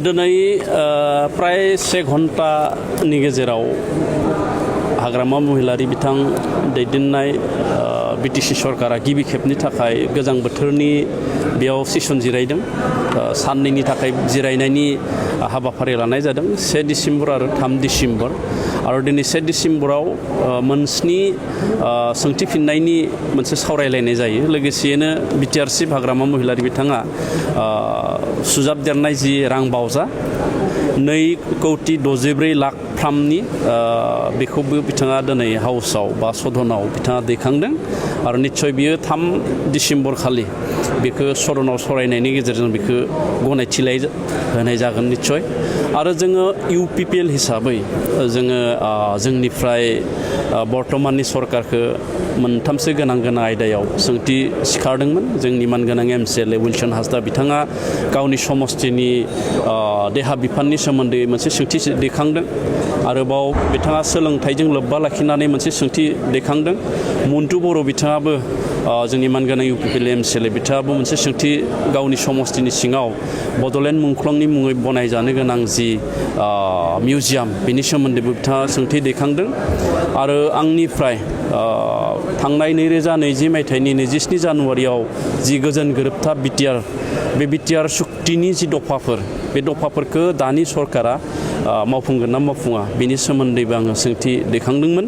दिनै प्राय 1 घन्टानि गेजेराव हाग्रामा महिलारि बिथां दैदेननाय BTC सरकारा गिबि खेबनि थाखाय गोजां बोथोरनि बेयाव सेसन जिरायदों। साननैनि थाखाय जिरायनायनि हाबाफारि लानाय जादों 1 डिसेम्बर आरो 3 डिसेम्बर आरो दिनै 1 डिसेम्बराव मोनस्नि सोंथि फिननायनि मोनसे सावरायलायनाय जायो। लोगोसेनो BTR चिफ हाग्रामा महिलारि बिथाङा सुजाबदेरनाय जि रां बावजा 2,64,00,000 बेखौबो बिथाङा दिनै हाउसाव बा सदनाव बिथाङा दैखांदों आरो निश्चय बियो 3 डिसेम्बर खालि बेखौ सदनाव सावरायनायनि गेजेरजों बेखौ गनायथि होनाय जागोन निश्चय। आरो जोङो UPPL हिसाबै जोङो जोंनिफ्राय बर्तमाननि सरकारखौ मोनथामसो गोनां आयदायाव सोंथि सिखारदोंमोन। जोंनि मानगोनां MCLA विल्सन हासदा बिथाङा गावनि समस्तिनि देहा बिफाननि सोमोन्दै मोनसे सोंथि दैखांदों। आरोबाव बिथाङा सोलोंथाइजों लोब्बा लाखिनानै मोनसे सोंथि दैखांदों। मन्टु बर' बिथाङाबो जोंनि मानगोनां UPPL MCLA बिथाङाबो मोनसे सोंथि गावनि समस्तिनि सिङाव बड'लेण्ड मुंख्लंनि मुङै बनायजानो गोनां जि मिउजियाम बेनि सोमोन्दैबो बिथाङा सोंथि दैखांदों। आरो आंनिफ्राय थांनाय 2020 मायथाइनि 27 जानुवारियाव जि गोजोन गोरोबथा बे BTR सुक्तिनि जि दफाफोर बे दफाफोरखौ दानि सरकारा मावफुंगोन ना मावफुङा बेनि सोमोन्दैबो आङो सोंथि दैखांदोंमोन।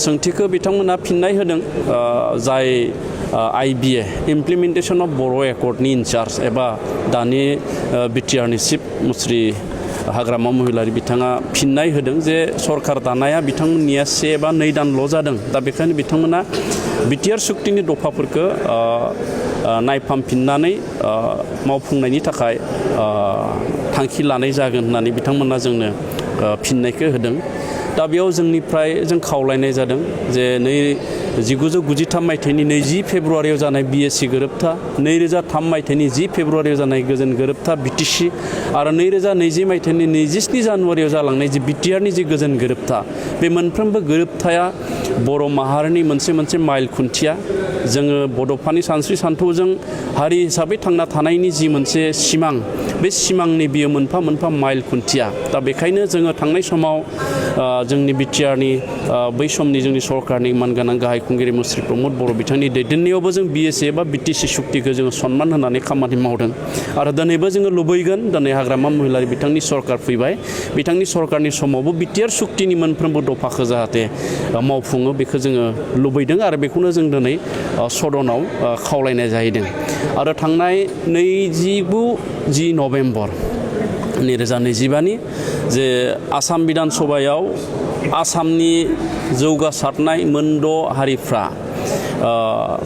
सोंथिखौ बिथांमोना फिननाय होदों। जाय IBA implementation of Bodo' एकर्डनि in charge एबा दानि BTRनि चिफ मुस्रि हाग्रामा महिलारि बिथाङा फिननाय होदों जे सरकार दानाया बिथांमोननिया 1 एबा 2 दानल' जादों। दा बेखायनो बिथांमोना BTR सुक्तिनि दफाफोरखौ नायफामफिननानै मावफुंनायनि थाखाय थांखि लानाय जागोन होननानै बिथांमोना जोंनो फिननायखौ होदों। दा बेयाव जोंनिफ्राय जों खावलायनाय जादों जे 1993 मायथाइनि 20 फेब्रुवारियाव जानाय BSC गोरोबथा, 2003 मायथाइनि 10 फेब्रुवारियाव जानाय गोजोन गोरोबथा BTC आरो 2020 मायथाइनि 27 जानुवारियाव जालांनाय जि BTRनि जि गोजोन गोरोबथा, बे मोनफ्रोमबो गोरोबथाया बर' माहारिनि मोनसे माइल खुन्थिया। जोङो बड'फानि सानस्रि सानथौजों हारि हिसाबै थांना थानायनि जि मोनसे सिमां, बे सिमांनि बियो मोनफा माइल खुन्थिया। दा बेखायनो जोङो थांनाय समाव जोंनि BTRनि बै समनि जोंनि सरकारनि मानगोनां गाहाय खुंगिरि मुस्रि प्रमद बर' बिथांनि दैदेननायावबो जों BSC एबा BTC सुक्तिखौ जोङो सन्मान होनानै खामानि मावदों। आरो दिनैबो जोङो लुबैगोन दिनै हाग्रामा महिलारि बिथांनि सरकार फैबाय, बिथांनि सरकारनि समावबो BTR सुक्तिनि मोनफ्रोमबो दफाखौ जाहाथे मावफुङो बेखौ जोङो लुबैदों आरो बेखौनो जों दिनै सदनाव खावलायनाय जाहैदों। आरो थांनाय 29 नभेम्बर 2025 जे आसाम बिधान सभायाव आसामनि जौगासारनाय मोनद' हारिफ्रा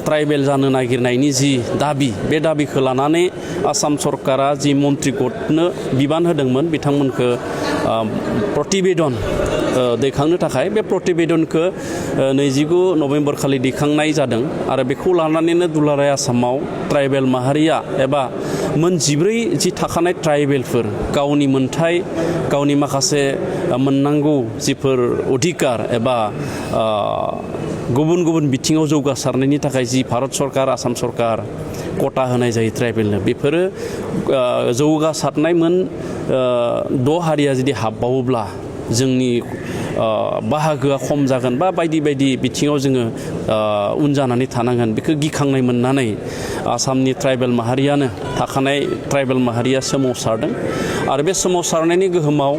ट्राइबेल जानो नागिरनायनि जि दाबि, बे दाबिखौ लानानै आसाम सरकारा जि मन्त्रि गटनो बिबान होदोंमोन बिथांमोनखौ प्रतिवेदन दैखांनो थाखाय, बे प्रतिवेदनखौ 29 नभेम्बर खालि दैखांनाय जादों। आरो बेखौ लानानैनो दुलाराय आसामाव ट्राइबेल माहारिया एबा मोन 14 जि थाखानाय ट्राइबेलफोर गावनि मोनथाय, गावनि माखासे मोननांगौ जिफोर अधिकार एबा गुबुन बिथिङाव जौगासारनायनि थाखाय जि भारत सरकार, आसाम सरकार कटा होनाय जायो ट्राइबेलनो, बेफोरो जौगासारनाय मोन 6 हारिया जुदि हाबबावोब्ला जोंनि बाहागोआ खम जागोन बा बायदि बिथिङाव जोङो उन जानानै थानांगोन। बेखौ गिखांनाय मोननानै आसामनि ट्राइबेल माहारियानो थाखानाय ट्राइबेल माहारिया सोमावसारदों। आरो बे सोमावसारनायनि गोहोमाव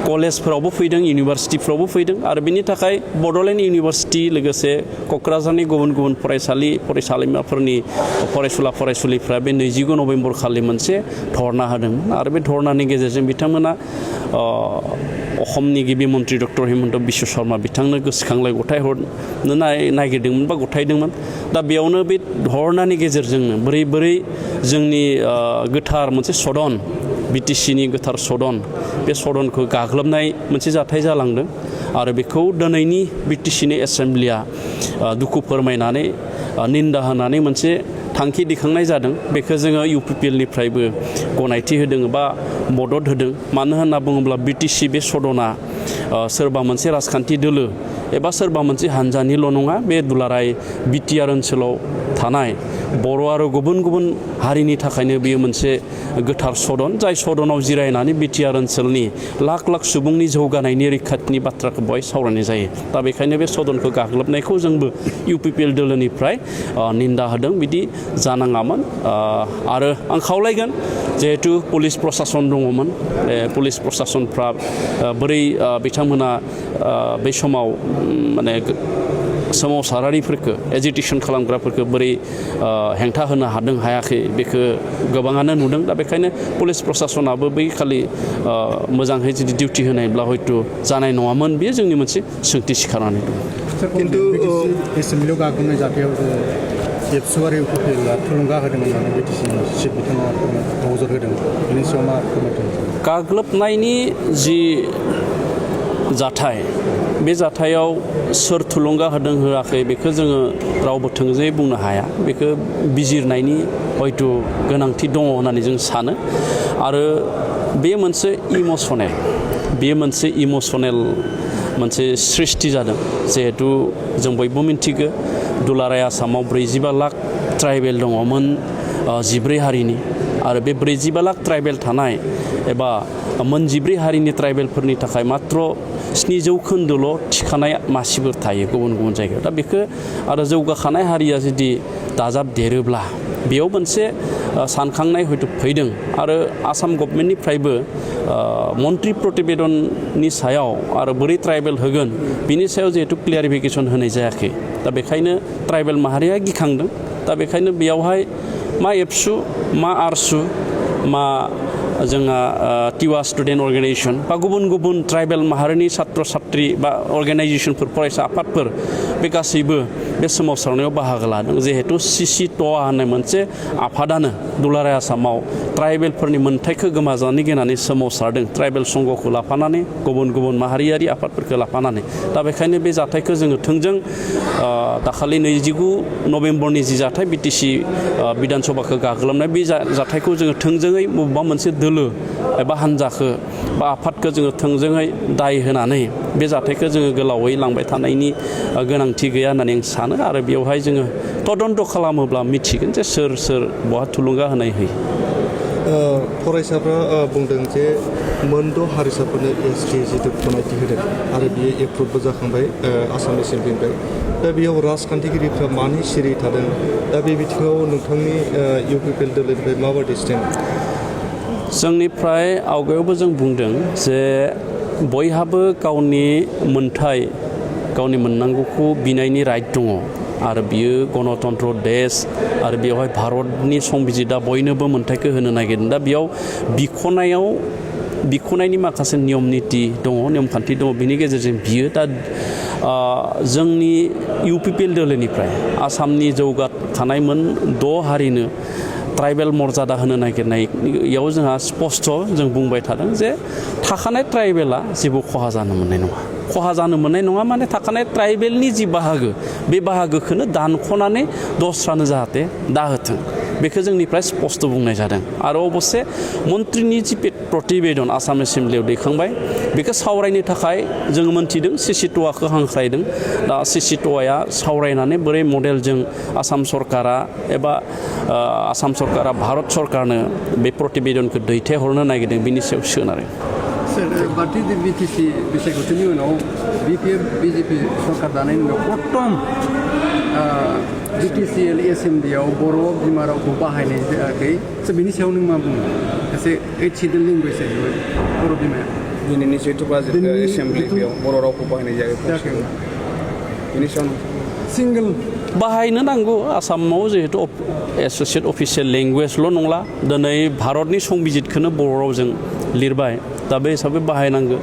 कलेजफोरावबो फैदों, इउनिभारसिटिफ्रावबो फैदों। आरो बेनि थाखाय बड'लेण्ड इउनिभारसिटि लोगोसे क'क्राझारनि गुबुन फरायसालिमाफोरनि फरायसुला फरायसुलिफ्रा बे 29 नभेम्बर खालि मोनसे धरना होदोंमोन। आरो बे धरनानि गेजेरजों बिथांमोना असमनि गिबि मन्त्रि डक्टर हिमन्त बिश्व शर्मा बिथांनो गोसोखांलाय गथायहरनो नागिरदोंमोन बा गथायदोंमोन। दा बेयावनो बे धरनानि गेजेरजोंनो बोरै जोंनि गोथार मोनसे सदन, BTCनि गोथार सदन, बे सदनखौ गाग्लोबनाय मोनसे जाथाय जालांदों। आरो बेखौ दिनैनि BTCनि एसेम्ब्लिया दुखु फोरमायनानै निन्दा होनानै मोनसे थांखि दिखांनाय जादों। बेखौ जोङो UPPLनिफ्रायबो गनायथि होदों बा मदद होदों। मानो होनना बुङोब्ला BTC बे सदना सोरबा मोनसे राजखान्थि दोलो एबा सोरबा मोनसे हानजानिल' नङा, बे दुलाराय BTR ओनसोलाव थानाय बर' आरो गुबुन गुबुन हारिनि थाखायनो बेयो मोनसे गोथार सदन जाय सदनाव जिरायनानै बिटिआर ओनसोलनि लाख लाख सुबुंनि जौगानायनि रैखाथिनि बाथ्राखौ बेवहाय सावरायनाय जायो दा बेखायनो बे सदनखौ गाग्लोबनायखौ जोंबो UPPL दोलोनिफ्राय निन्दा होदों बिदि जानाङामोन आरो आं खावलायगोन जिहेतु पुलिस प्रशासन दङमोन पुलिस प्रशासनफ्रा बोरै बिथांमोना बै समाव माने सोमावसारारिफोरखौ एजिटेसन खालामग्राफोरखौ बोरै हेंथा होनो हादों हायाखै बेखौ गोबाङानो नुदों दा बेखायनो पुलिस प्रशासनाबो बै खालि मोजाङै जुदि डिउटि होनायब्ला हयथ' जानाय नङामोन बेयो जोंनि मोनसे सोंथि सिखारनानै दं खिन्थु एसेम्ब्लियाव गाग्लोबनाय जाथायाव एबसु आरो UPPLआ थुलुंगा होदोंमोन होननानै BTC चिफ बिथाङा नोजोर होदों बेनि सायाव मा फोरमायदों गाग्लोबनायनि जि जाथाय बे जाथायाव सोर थुलुंगा होदों होआखै बेखौ जोङो रावबो थोंजोङै बुंनो हाया बेखौ बिजिरनायनि हयथ' गोनांथि दङ होननानै जों सानो आरो बे मोनसे इमसनेल मोनसे सृष्टि जादों जिहेतु जों बयबो मिन्थिगौ दुलाराय आसामाव 45 लाख ट्राइबेल दङमोन 14 हारिनि आरो बे 45 लाख ट्राइबेल थानाय एबा मोन 14 हारिनि ट्राइबेलफोरनि थाखाय मात्र 7% थिखानाय मासिफोर थायो गुबुन गुबुन जायगायाव दा बेखौ आरो जौगाखानाय हारिया जुदि दाजाबदेरोब्ला बेयाव मोनसे सानखांनाय हयथ' फैदों आरो आसाम गभर्नमेन्टनिफ्रायबो मन्त्रि प्रतिवेदननि सायाव आरो बोरै ट्राइबेल होगोन बिनि सायाव जिहेतु क्लियारिफिकेसन होनाय जायाखै दा बेखायनो ट्राइबेल माहारिया गिखांदों दा बेखायनो बेयावहाय मा एबसु मा आरसु मा जोंहा टिवा स्टुडेन्ट अर्गेनाइजेसन बा गुबुन गुबुन ट्राइबेल माहारिनि छात्र छात्री बा अर्गेनाइजेसनफोर फरायसा आफादफोर बे गासैबो बे सोमावसारनायाव बाहागो लादों जिहेतु CC ट'आ होननाय मोनसे आफादानो दुलाराय आसामाव ट्राइबेलफोरनि मोन्थाइखौ गोमाजानो गिनानै सोमावसारदों ट्राइबेल संघखौ लाफानानै गुबुन गुबुन माहारियारि आफादफोरखौ लाफानानै दा बेखायनो बे जाथायखौ जोङो थोंजों दाखालि 29 नभेम्बरनि जि जाथाय BTC बिधान सभाखौ गाग्लोबनाय बे जाथायखौ जोङो थोंजोङै बबेबा मोनसे दोलो एबा हान्जाखौ बा आफादखौ जोङो थोंजोङै दाय होनानै बे जाथायखौ जोङो गोलावै लांबाय थानायनि गोनांथि गैया होननानै आं सानो आरो बेवहाय जोङो तदन्त खालामोब्ला मिथिगोन जे सोर बहा थुलुंगा होनाय होयो फरायसाफ्रा बुंदों जे मोनद' हारिसाफोरनो ST जिथु गनायथि होदों आरो बियो एप्रुभबो जाखांबाय आसाम एसेम्ब्लिनिफ्राय दा बेयाव राजखान्थिगिरिफ्रा मानि सिरि थादों दा बे बिथिङाव नोंथांनि UPPL दोलोनिफ्राय माबायदि स्टेन्ड जोंनिफ्राय आवगायावबो जों बुंदों जे बयहाबो गावनि मोन्थाय गावनि मोननांगौखौ बिनायनि राइट दङ आरो बियो गणतन्त्र देश आरो बेवहाय भारतनि संबिजिदा बयनोबो मोन्थायखौ होनो नागिरदों दा बेयाव बिख'नायनि माखासे नियम निति दङ नियम खान्थि दङ बिनि गेजेरजों बियो दा जोंनि UPPL दोलोनिफ्राय आसामनि जौगाखानाय मोन 6 हारिनो ट्राइबेल मर्यादा होनो नागिरनायाव जोंहा स्पष्ट जों बुंबाय थादों जे थाखानाय ट्राइबेला जेबो खहा जानो मोननाय नङा माने थाखानाय ट्राइबेलनि जि बाहागो बे बाहागोखौनो दानख'नानै दस्रानो जाहाथे दाहोथों बेखौ जोंनिफ्राय स्पष्ट बुंनाय जादों आरो अबस्से मन्त्रिनि जि प्रतिवेदन आसाम एसेम्ब्लियाव दैखांबाय बेखौ सावरायनो थाखाय जोङो मोन्थिदों CC ट'आखौ हांख्रायदों दा CC ट'आ सावरायनानै बोरै मडेलजों आसाम सरकारा भारत सरकारनो बे प्रतिवेदनखौ दैथायहरनो नागिरदों बिनि सायाव सोनारो भारतीय BTC बिसायख'थिनि उनाव BJP सरकार दानायनि उनाव प्रथम BTCL एसेम्ब्लियाव बर' बिमा रावखौ बाहायनाय जायाखै बिनि सायाव नों मा बुङो एसे 8 शिड्यूल लेंगुवेज जाहैबाय बर' बिमाया दिनैनि जिहेतु बाजेट एसेम्ब्लियाव बर' रावखौ बाहायनाय जायाखै बिनि सायाव सिंगल बाहायनो नांगौ आसामाव जिहेतु एस'सियेट अफिसियेल लेंगुवेजल' नंला दिनै भारतनि संबिजितखौनो बर' रावजों लिरबाय दा बे हिसाबै बाहायनांगौ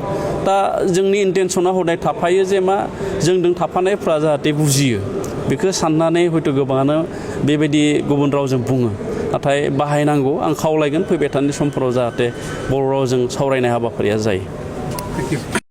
दा जोंनि इन्टेनसना हदाय थाफायो जे मा जोंजों थाफानायफ्रा जाहाथे बुजियो बेखौ साननानै हयथ' गोबाङानो बेबायदि गुबुन रावजों बुङो नाथाय बाहायनांगौ आं खावलायगोन फैबाय थानाय समफोराव जाहाथे बर' रावजों सावरायनाय हाबाफारिया जायो